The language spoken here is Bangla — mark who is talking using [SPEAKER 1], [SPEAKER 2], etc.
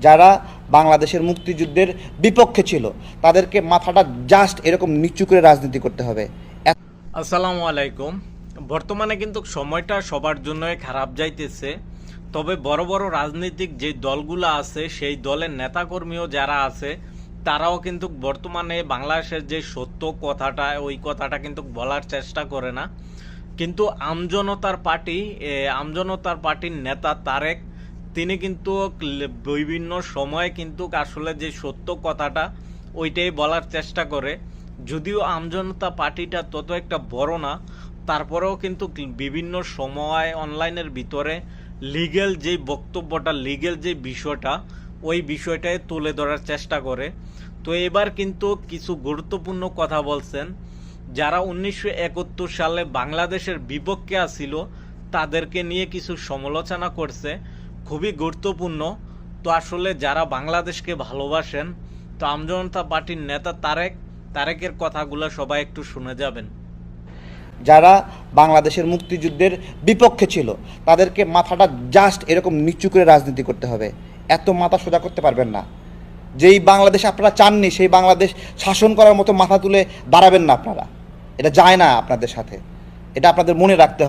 [SPEAKER 1] যারা বাংলাদেশের মুক্তিযুদ্ধের বিপক্ষে ছিল তাদেরকে মাথাটা জাস্ট এরকম নিচু করে রাজনীতি করতে হবে।
[SPEAKER 2] আসসালামু আলাইকুম। বর্তমানে কিন্তু সময়টা সবার জন্যই খারাপ যাইতেছে, তবে বড় বড় রাজনৈতিক যে দলগুলো আছে সেই দলের নেতাকর্মীও যারা আছে তারাও কিন্তু বর্তমানে বাংলাদেশের যে সত্য কথাটা ওই কথাটা কিন্তু বলার চেষ্টা করে না। কিন্তু আমজনতার পার্টির নেতা তারেক তিনি কিন্তু বিভিন্ন সময়ে কিন্তু আসলে যে সত্য কথাটা ওইটাই বলার চেষ্টা করে। যদিও আমজনতা পার্টিটা তত একটা বড় না, তারপরেও কিন্তু বিভিন্ন সময় অনলাইনের ভিতরে লিগ্যাল যে বক্তব্যটা, লিগ্যাল যে বিষয়টা ওই বিষয়টাই তুলে ধরার চেষ্টা করে। তো এবার কিন্তু কিছু গুরুত্বপূর্ণ কথা বলছেন। যারা 1971 সালে বাংলাদেশের বিপক্ষে আসছিল তাদেরকে নিয়ে কিছু সমালোচনা করছে, খুবই গুরুত্বপূর্ণ। তো আসলে যারা বাংলাদেশকে ভালোবাসেন, তো আমজনতা পার্টির নেতা তারেকের কথাগুলো সবাই একটু শুনে যাবেন।
[SPEAKER 1] যারা বাংলাদেশের মুক্তিযুদ্ধের বিপক্ষে ছিল তাদেরকে মাথাটা জাস্ট এরকম নিচু করে রাজনীতি করতে হবে। এত মাথা সোজা করতে পারবেন না। যেই বাংলাদেশ আপনারা চাননি সেই বাংলাদেশ শাসন করার মতো মাথা তুলে দাঁড়াবেন না আপনারা। এটা যায় না আপনাদের সাথে, এটা আপনাদের মনে রাখতে